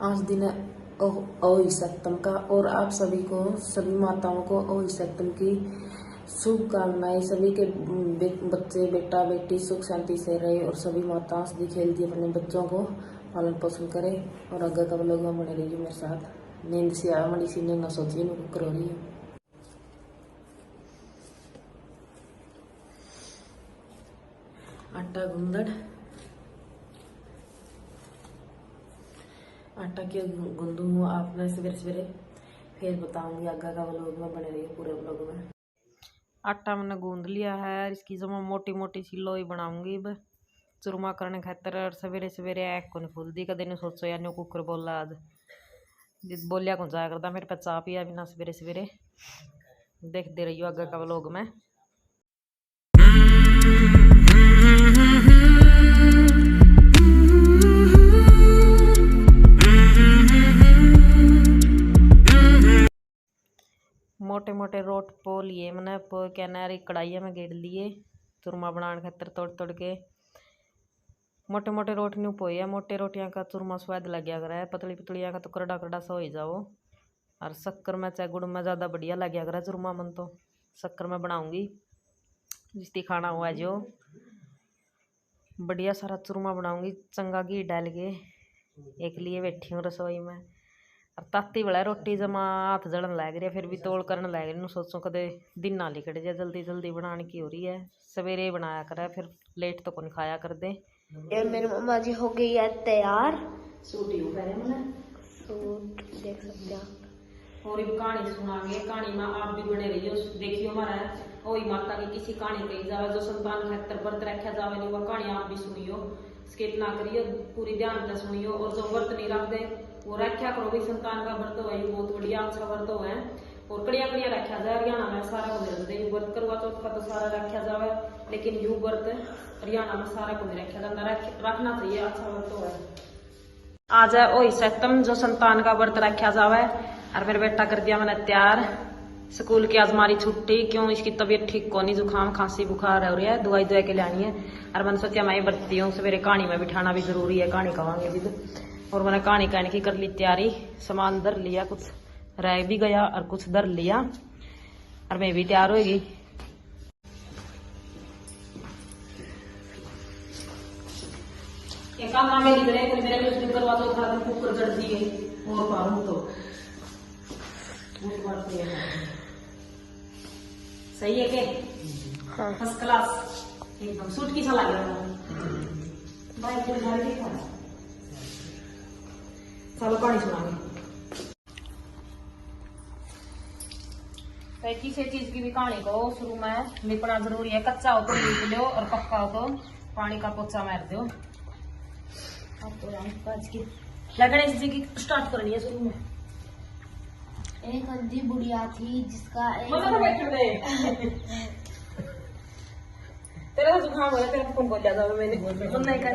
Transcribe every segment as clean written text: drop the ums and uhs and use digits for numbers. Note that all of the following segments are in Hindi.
आज दिन है अहोई सप्तम का और आप सभी को, सभी माताओं को अहोई सप्तम की शुभकामनाएं। सभी के बच्चे, बेटा बेटी सुख शांति से रहे और सभी माताएं हंसती खेलती अपने बच्चों को पालन पोषण करे। और आगे का लोग बने रहिए मेरे साथ। नींद से आ मड़ी सी न सोचिए मैं कुकर हो रही है। आटा गूंदड़, आटा क्यों गूंदू हूँ आप मैं सवेरे सवेरे फिर बताऊंगी। आगे का व्लॉग में बने रहिए पूरे व्लॉग में। आटा मैंने गूंद लिया है। इसकी जो मैं मोटी मोटी सी लोई बनाऊंगी अब चूरमा करने खातर। सवेरे सवेरे एक को नहीं फूलती कदे नहीं सोचो यार न्यू कुकर बोला आज जिस बोलिया को जाया करता मेरे पे चाह पिया बिना सवेरे सवेरे। देखते रहियो आगे का व्लॉग में। मोटे मोटे रोट पो लिए मैंने कहना कढ़ाई में गेड़ लिए चूरमा बनाने खातर तोड़ तोड़ के। मोटे मोटे रोट नहीं पोया, मोटे रोटियां का चूरमा स्वाद लग गया करे, पतली पतलियां का तो करड़ा करड़ा सा हो जाओ। और शक्कर में चाहे गुड़ में ज़्यादा बढ़िया लग गया करे चूरमा। मन तो शक्कर में बनाऊंगी जिसकी खाना हुआ जो बढ़िया सारा चूरमा बनाऊंगी। चंगा घी डाल के एक लिए बैठी हूँ रसोई में। और ताती बड़ा रोटी जमा हाथ जड़न लग रही है फिर भी तोड़ करने लग रही। सोचो कदे दिन ना लिकट जाए, जल्दी जल्दी बनाने की हो रही है। सवेरे बनाया करे फिर लेट तो कौन खाया कर दे। यार मेरी मम्मा जी हो गई है तैयार। सूट देख सकते हैं और एक कहानी सुनाएंगे। कहानी में आप भी बने रहियो। देखियो हमारा ओई माता की किसी कहानी कही जावे जो संतान खातर व्रत रखा जावे नहीं, वह कहानी आप भी सुनियो। स्किप ना करियो, पूरी ध्यान से सुनियो। और जो व्रत नहीं रखते वो रखा करो भी। संतान का व्रत है बहुत बढ़िया अच्छा व्रत है और कड़िया कड़िया रखा जाए। हरियाणा में सारा को दे व्रत करवा चौथ का तो सारा रखा जावे, लेकिन यू व्रत हरियाणा में सारा को नहीं रखा जाता। रखना चाहिए, अच्छा व्रत है। आज है ओही सप्तम जो संतान का व्रत रखा जावे। और मेरे बेटा कर दिया मैंने तैयार स्कूल की। आज हमारी छुट्टी क्यों, इसकी तबीयत ठीक को नहीं, जुकाम खांसी बुखार हो रही है, दवाई दवाई के लानी है। और मैंने सोचा मैं बरती हूँ सवेरे कहानी में बिठाना भी जरूरी है, कहानी कहांगे भी। और मैंने कहानी कहने की कर ली तैयारी, सामान धर लिया, कुछ रह भी गया और कुछ धर लिया और मैं भी तैयार होगी। करवा दो कुकर जड़ दिए और पारूं तो सही है के? हाँ। फर्स्ट क्लास एकदम सूट की सलाह चलो पानी सुनाएंगे। किसी चीज की भी कहानी को शुरू में लिपना जरूरी है। कच्चा हो तो लीप लो और पक्का हो तो पानी का पोचा मार दो। अब तो गणेश जी की स्टार्ट करनी है शुरू में। एक अंधी बुढ़िया थी जिसका तेरा जुकाम हो गया, तेरा फोन बोल जाता मैंने नहीं कर।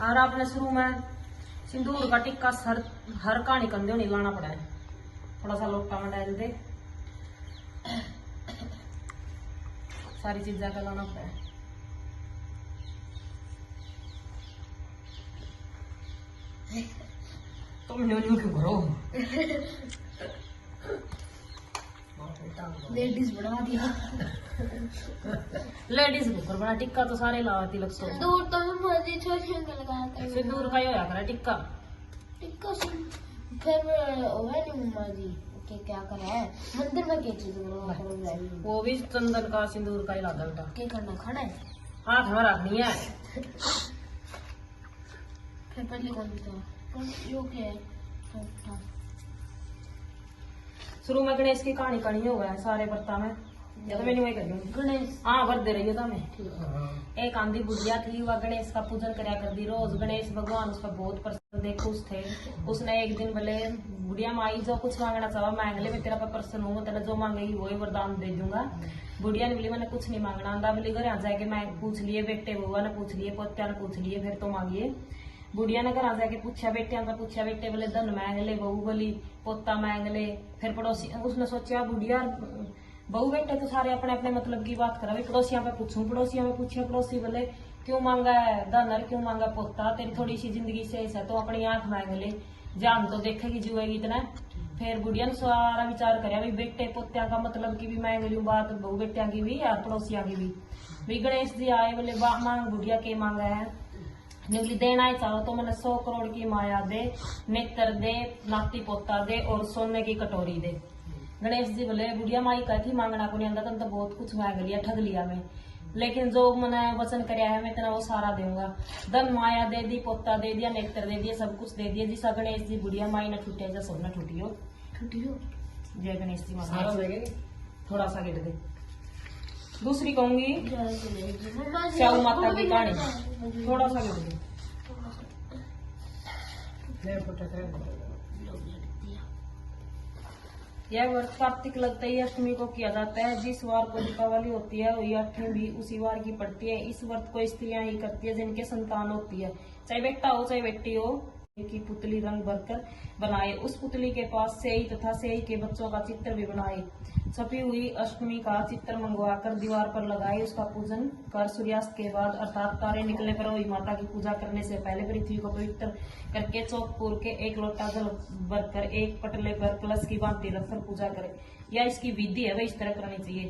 और आपने शुरू में सिंदूर का टिक्का हर कहानी कंधे नहीं लाना पड़ा है। थोड़ा सा लोटा में डाल दे, सारी चीजें का लाना पड़ा है। तुम न्यू न्यू क्यों करो? लेडीज बढ़ा दिया। लेडीज कुकर बड़ा टिक्का तो सारे लाती लग सो। सिंदूर तो मैं मर्जी छोटी लगाया था। सिंदूर का ही होया करा टिक्का। टिक्का फिर ओए नहीं मम्मा जी के क्या करा है मंदिर में क्या चीज बनाना? वो भी चंदन का सिंदूर का ही लागा बेटा। क्या करना खाना है? हाथ में रखनी है। फिर पहले कौन था? यो क्या है? शुरू में गणेश की कहानी करनी हो गया सारे व्रता में, या तो मैंने वही कर लूंगी। गणेश हाँ भर दे रही हो मैं। एक आंधी बुढ़िया थी, वह गणेश का पूजन करया कर दी रोज। गणेश भगवान उस पर बहुत प्रसन्न थे, खुश थे। उसने एक दिन बोले बुढ़िया माई जो कुछ मांगना चाहो मांग ले, मैं तेरा पर प्रसन्न हूँ, तेरा जो मांगेगी वही वरदान दे दूंगा। बुढ़िया ने बोली मैंने कुछ नहीं मांगना आंदा। बोली घर आ जाके मैं पूछ लिए, बेटे बुआ ने पूछ लिए, पोत्या ने पूछ लिए, फिर तो मांगिए। बुढ़िया ने घर आ जाके पूछा बेटिया तो पूछा, बेटे बोले धन मांग ले, बहू बोली पोता मांग ले। फिर पड़ोसी उसने सोचा बुढ़िया बहू बेटे तो सारे अपने अपने मतलब की बात करा, पड़ोसियों पे पूछूं, पड़ोसियों में पूछे, पड़ोसी बोले क्यों मांगा है दानर, क्यों मांगा पोता, तेरी थोड़ी सी जिंदगी शेष है तो अपनी आंख मांग ले, जान तो देखेगी जुएगी इतना। फिर बुढ़िया ने सारा विचार कराया भाई बेटे पोत्या का मतलब की भी मांग लू बात, बहू बेटिया की भी और पड़ोसिया की भी गणेश जी आए बोले मांग बुढ़िया के मांगा है, बोली देना ही चाहो तो मैंने 100 करोड़ की माया दे, नेत्र दे, नाती पोता दे और सोने की कटोरी दे। गणेश जी बोले बुढ़िया माई का थी मांगना को नहीं आंदा, तुम तो बहुत कुछ मांग लिया, ठग लिया मैं, लेकिन जो मैंने वचन कराया है मैं इतना वो सारा दूंगा। धन माया दे दी, पोता दे दिया, नेत्र दे दिया, सब कुछ दे दिया। जिसा गणेश जी बुढ़िया माई न छुटे जा सब न छुटियो। जय गणेश जी महाराज। थोड़ा सा गिर दे। दूसरी कहूंगी स्याऊ माता की कहानी, थोड़ा सा गिर दे। यह व्रत कार्तिक लगते ही अष्टमी को किया जाता है। जिस वार को दीपावली होती है वही अष्टमी भी उसी वार की पड़ती है। इस व्रत को स्त्रियां ही करती है जिनके संतान होती है, चाहे बेटा हो चाहे बेटी हो। की पुतली रंग भरकर बनाए, उस पुतली के पास सेई तथा सेई के बच्चों का चित्र भी बनाए, छपी हुई अष्टमी का चित्र मंगवाकर दीवार पर लगाए, उसका पूजन कर सूर्यास्त के बाद अर्थात तारे निकलने पर वही माता की पूजा करने से पहले पृथ्वी को पवित्र करके चौक पूर के एक लोटा जल भरकर एक पटले पर कलश की भांति रखकर पूजा करे। यह इसकी विधि है, वह इस तरह करनी चाहिए।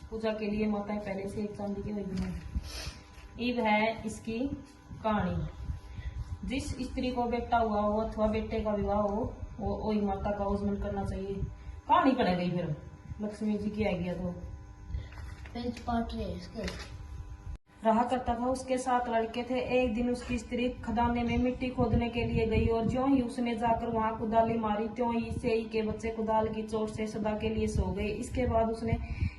पूजा के लिए माताएं पहले से एक चांदी की वही बनाई। ईब है इसकी कहानी। जिस स्त्री को बेटा हुआ हो अथवा बेटे का विवाह हो वो वही माता का आगमन करना चाहिए। कहानी पढ़ गई फिर लक्ष्मी जी की आ गया तो रहा करता था। उसके 7 लड़के थे। एक दिन उसकी स्त्री खदाने में मिट्टी खोदने के लिए गई और ज्यों ही उसने जाकर वहां कुदाली मारी त्यों ही सेई के बच्चे कुदाल की चोट से सदा के लिए सो गए। इसके बाद उसने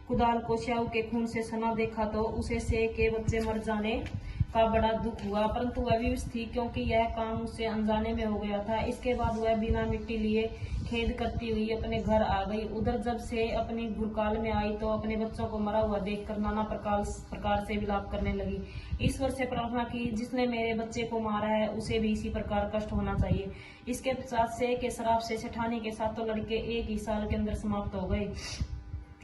कुदाल को स्याऊ के खून से सना देखा तो उसे से के बच्चे मर जाने का बड़ा दुख हुआ, परंतु वह विवश थी क्योंकि यह काम उससे अनजाने में हो गया था। इसके बाद वह बिना मिट्टी लिए खेद करती हुई अपने घर आ गई। उधर जब से अपनी गुरकाल में आई तो अपने बच्चों को मरा हुआ देखकर नाना प्रकार से विलाप करने लगी। ईश्वर से प्रार्थना की जिसने मेरे बच्चे को मारा है उसे भी इसी प्रकार कष्ट होना चाहिए। इसके पश्चात से के शराब से सेठानी के 7 लड़के एक ही साल के अंदर समाप्त हो गए।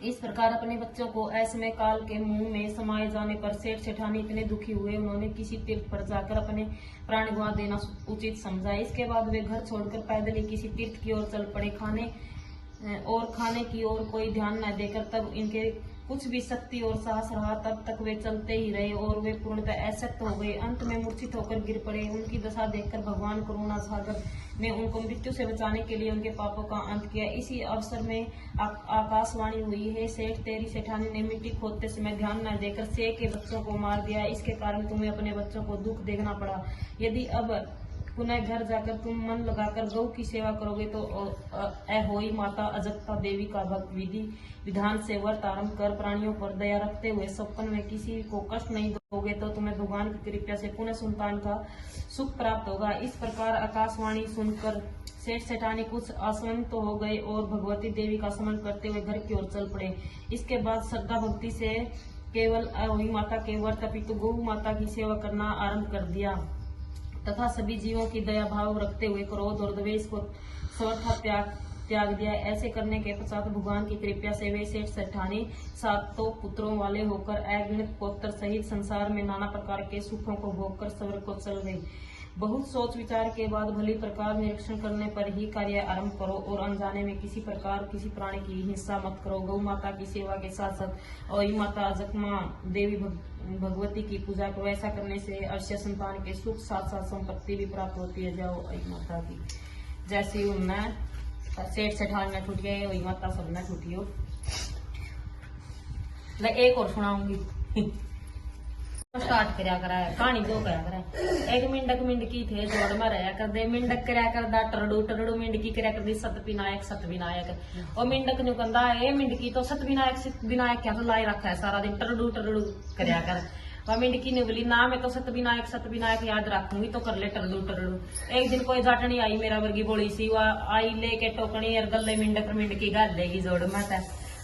इस प्रकार अपने बच्चों को ऐसमय काल के मुंह में समाये जाने पर सेठ सेठानी इतने दुखी हुए उन्होंने किसी तीर्थ पर जाकर अपने प्राण गंवा देना उचित समझा। इसके बाद वे घर छोड़कर पैदल ही किसी तीर्थ की ओर चल पड़े। खाने की ओर कोई ध्यान न देकर तब इनके कुछ भी शक्ति और साहस रहा तब तक वे चलते ही रहे और वे पूर्णतः अशक्त हो गए। अंत में मूर्छित होकर गिर पड़े। उनकी दशा देखकर भगवान करुणा सागर ने उनको मृत्यु से बचाने के लिए उनके पापों का अंत किया। इसी अवसर में आकाशवाणी हुई है, सेठ तेरी सेठानी ने मिट्टी खोदते समय ध्यान न देकर से के बच्चों को मार दिया। इसके कारण तुम्हें अपने बच्चों को दुख देखना पड़ा। यदि अब पुनः घर जाकर तुम मन लगाकर गौ की सेवा करोगे तो अहोई माता अजंता देवी का भक्त विधि विधान से व्रत आरंभ कर प्राणियों पर दया रखते हुए सपन में किसी को कष्ट नहीं दोगे तो तुम्हें भगवान की कृपा से पुनः संतान का सुख प्राप्त होगा। इस प्रकार आकाशवाणी सुनकर सेठ सेठानी कुछ आश्वस्त तो हो गए और भगवती देवी का स्मरण करते हुए घर की ओर चल पड़े। इसके बाद श्रद्धा भक्ति से केवल अहोई माता के व्रत अपितु गौ माता की सेवा करना आरंभ कर दिया तथा सभी जीवों की दया भाव रखते हुए क्रोध और द्वेष को सर्वथा त्याग दिया। ऐसे करने के पश्चात भगवान की कृपा से वे सेठ सेठानी 7 पुत्रों वाले होकर अगणित पुत्र सहित संसार में नाना प्रकार के सुखों को भोगकर स्वर्ग को चल गए। बहुत सोच विचार के बाद भली प्रकार निरीक्षण करने पर ही कार्य आरंभ करो और अनजाने में किसी प्रकार किसी प्राणी की हिंसा मत करो। गौ माता की सेवा के साथ साथ और माता जगमा देवी भगवती की पूजा को ऐसा करने से अवश्य संतान के सुख साथ साथ संपत्ति भी प्राप्त होती है। जाओ आई माता की जैसी उनने सेठ सेठान में छुटिया है वही माता सब में छुटी हो। एक और सुनाऊंगी स्टार्ट करया करा है कहानी दो करा करा है। एक मिंडक मिंडकी थे जोड़ में रहा कर दे मिंडक करया कर दा टरडू टरडू मिंडकी करया कर दी सत विनायक और मिंडक नु कहंदा ए मिंडकी तो सत विनायक क्या तो लाई रखा है सारा दिन टरडू टरडू करया कर। वह मिंडकी ने बोली ना मैं तो सत विनायक याद रखूंगी तो कर ले टरडू टरडू। एक दिन कोई जाटनी आई मेरा वर्गी बोली सी वह आई लेके टोकनी और गले मिंडक मिंडकी गाल देगी जोड़ में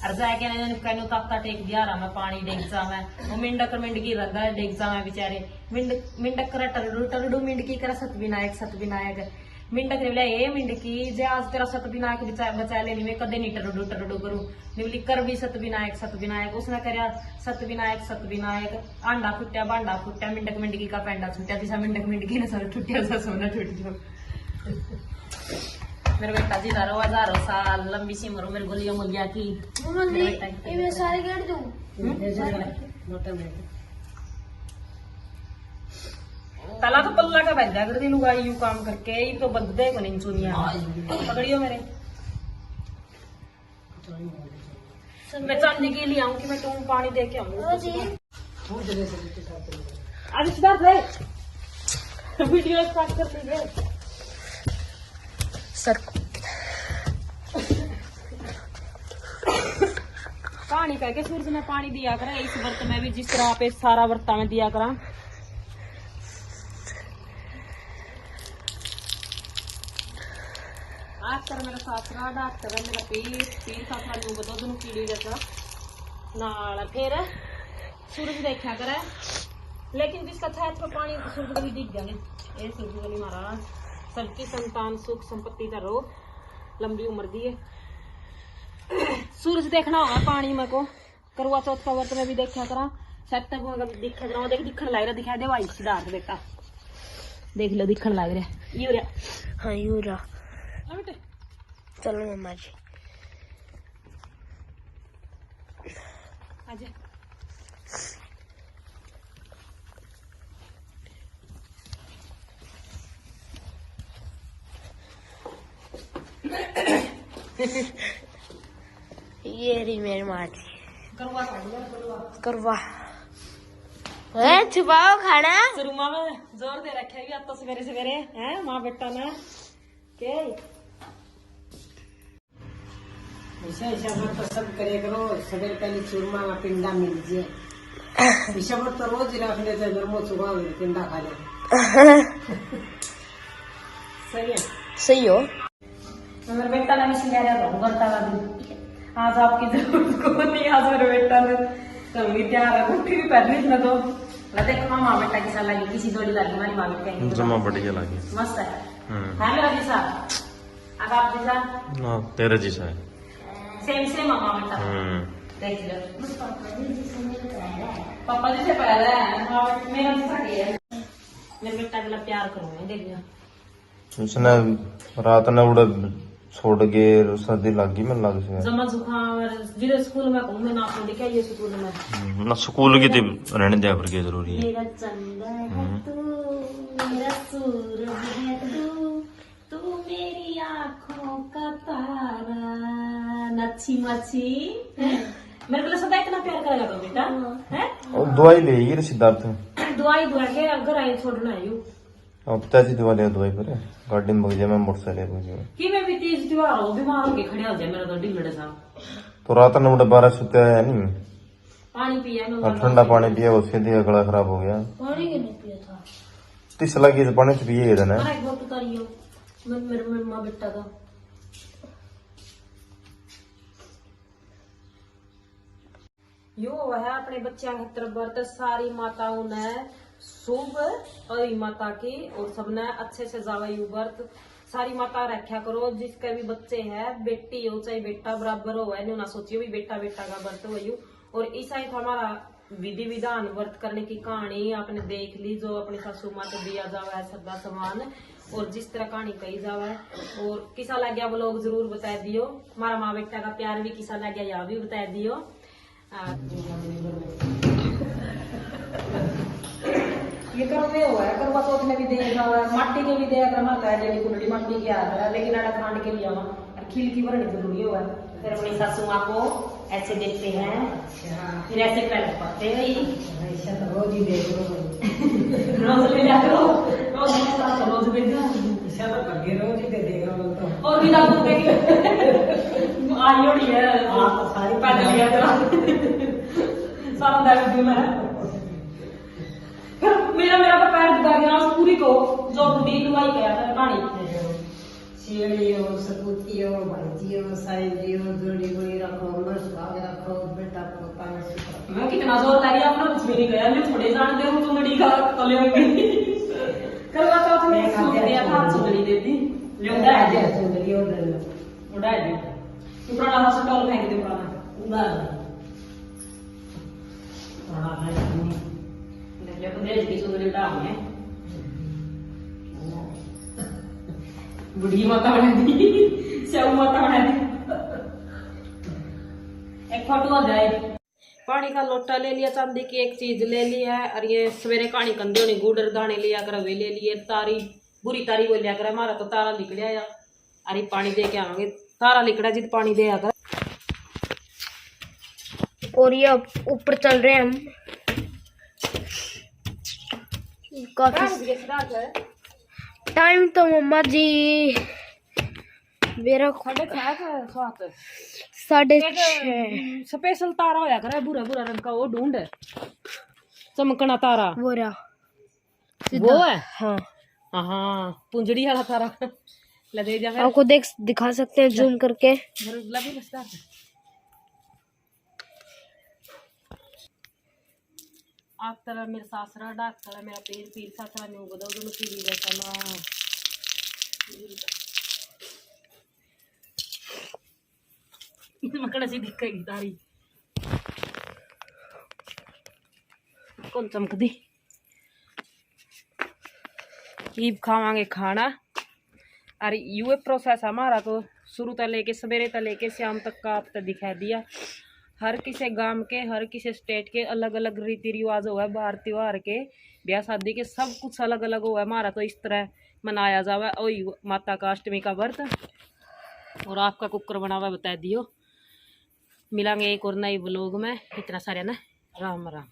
और जाके कहू ताकता टेक दिया रहा मैं पानी डेग जा मैं वो मिंडक मिंडकी रगा डेग जा मैं बेचारे मिंडक करा टरडू टरडू मिंडकी करा सत विनायक मिंडक ने बोला ये मिंडकी जे आज तेरा सतविनायक बचा लेनी में कदे नहीं टरडू टरडू करूं निवली कर भी सतविनायक उसने करया सतविनायक आंडा फुट्या बांडा फुट्या मिंडक मिंडकी का पेंडा छुट्या दिशा मिंडक मिंडकी ने सर छुट्या सा सोना छुट जो मेरे बेटा जी दारो हजारों साल लंबी सी उम्र मेरे गोलियां मुलिया की मम्मी ये मैं सारे कर दूं तला तो पल्ला का बंदा कर दी लुगाई यू काम करके ही तो बंदे को नहीं सुनिया पकड़ियो मेरे मैं चांदी के लिए आऊं कि मैं तुम पानी दे के आऊं आज सिद्धार्थ है वीडियो स्टार्ट कर दीजिए सर पानी कह के सूरज में पानी दिया करा इस वर्त में भी जिस तरह पे सारा वर्ता में दिया करा डॉक्टर मेरा सासरा डॉक्टर है मेरा पीर सासरा नू बता दोनों कीड़ी जैसा नाल फिर सूरज देखा करे लेकिन जिसका छाया पर पानी सूरज को भी दिख जाए ये सूरज को नहीं मारा सबकी संतान सुख संपत्ति का रो लंबी उम्र दी है सूरज देखना होगा पानी में को करवा चौथ का वर्त में भी देखा करा शायद तक दिखा जरा देख दिखन लग रहा दिखा दे भाई सिद्धार्थ बेटा देख लो दिखन लग रहा यूरिया हाँ यूरा चलो मम्मा जी आजा ये रही मेरी माँ जी करवा छुपाओ खाना शुरुमा में जोर दे रखे भी अब तो सवेरे सवेरे है माँ बेटा ने के ऐसा तो सब करे करो सवेरे पहले चूरमा में पिंडा मिल जाए ऐसा तो रोज रख लेते गर्मो चुका पिंडा खा ले सही है सही हो मेरे बेटा ने मिशन कह रहा था बर्ता वाली आज आपकी जरूरत को नहीं आज मेरे बेटा ने कभी तैयार है कुछ भी पहले इतना तो देखो माँ बेटा की साल लगी किसी जोड़ी लगी हमारी माँ बेटा जमा बढ़िया लगी मस्त है मेरा जीसा अब आप जीसा ना तेरा जैसा है सेम मामा बेटा देख लो पापा जी से पहले है मेरा जीसा के है मेरे बेटा के लिए प्यार करूंगा देख लिया उसने रात ने उड़े छोड़ के सर्दी लग गई मैं लग से जमा जुकाम जिधर स्कूल में कहूँ मैं ना तो दिखा ये स्कूल में ना स्कूल की तो रहने दिया पर क्या जरूरी है मेरा चंदा है तू मेरा सूरज है तू मेरी आँखों का तारा नच्छी मच्छी मेरे को सदा इतना प्यार करेगा तो बेटा है और दवाई ले ये सिद्धार्थ दवाई के अगर आई छोड़ना है यू अब पिताजी दवाई पर गाड़ी में बगजे में मोटरसाइकिल बगजे में कि मैं भी तेज दीवार हो बीमार होके खड़े हो जाए मेरा तो ढिल्लड़ सा तो रात ने उड़े 12 सुते है नहीं पानी पिया और ठंडा पानी पिया उससे दिया गला खराब हो गया पानी क्यों नहीं पिया था तीस लगी तो पानी से पिए ना अरे एक बात उतारियो मेरे माँ बेटा का यो है अपने बच्चा खातर व्रत सारी माताओं ने शुभ और माता की और सबने अच्छे से जावे यू व्रत सारी माता रखा करो जिसके भी बच्चे हैं बेटी हो चाहे बेटा बराबर हो है ना सोचियो भी बेटा बेटा का व्रत हो यू और ऐसा ही हमारा विधि विधान व्रत करने की कहानी आपने देख ली जो अपनी सासू माँ को दिया जावा है सदा समान और जिस तरह कहानी कही जावा है और किसा लग गया वो लोग जरूर बता दियो हमारा माँ बेटा का प्यार भी किसा लग गया यह भी बता दियो ये करवे हुआ है करवा चौथ में भी देगा माटी के भी देगा कर माता है डेली कुंडली माटी के आ रहा है लेकिन आड़ा खांड के लिए आवा और खील की भरनी जरूरी हुआ है फिर अपनी सासू माँ को ऐसे देखते हैं फिर ऐसे पहले पाते हैं ऐसा तो रोज ही देख लो रोज ले जा करो रोज देख ऐसा तो करके रोज ही देख लो तो और भी दादू देख आई होड़ी है आप सारी पैदल लिया तो सारा दाग दूल्हा है मेरा तो पैर दुखा गया पूरी को जो बुढ़ी दुआई गया था कहानी सीढ़ियों सपूतियों भंजियों साइजियों जोड़ी गोड़ी रखो मर्स भाग रखो बेटा पोता में सुख मैं कितना जोर लगी अपना कुछ भी नहीं गया मैं थोड़े जानते हूँ चुंदड़ी का कले होंगे करवा चौथ में सूट दिया था चुंदड़ी देती ले उड़ा है उड़ा है तू पुराना हॉस्पिटल फेंक दे पुराना ले तो देश की सुंदरी उड़ा है बुढ़ी माता बना दी सब माता बना दी एक फोटो आ जाए पानी का लोटा ले लिया चांदी की एक चीज ले ली है और ये सवेरे कहानी कंदे होने गुड़ दाने लिया कर वे ले लिए तारी बुरी तारी बोल लिया कर हमारा तो तारा निकलिया या अरे पानी दे के आवांगे तारा लिकड़ा जित पानी दे आकर और ये ऊपर चल रहे हैं हम काफी टाइम तो मम्मा जी मेरा 6:30 स्पेशल तारा होया करे बुरा बुरा रंग का वो ढूंढ चमकना तारा वो रहा वो है हाँ हाँ पुंजड़ी वाला तारा लगे जा आपको दिखा सकते हैं जूम करके लगे बसता आप तरह मेरे सासरा डाक तरह मेरा पीर सासरा ने बदल दोनों पीरी जैसा ना मकड़ा सी दिखेगी तारी कौन चमक दी ईब खावांगे खाना और ये प्रोसेस हमारा तो शुरू तक लेके सवेरे तक लेके शाम तक का आप तक दिखा दिया हर किसी गांव के हर किसी स्टेट के अलग अलग रीति रिवाज हुआ है बाहर त्योहार के ब्याह शादी के सब कुछ अलग अलग हुआ है हमारा तो इस तरह मनाया जावा वही माता का अष्टमी का व्रत और आपका कुकर बना हुआ बता दियो मिलांगे एक और नई व्लॉग में इतना सारे ना राम राम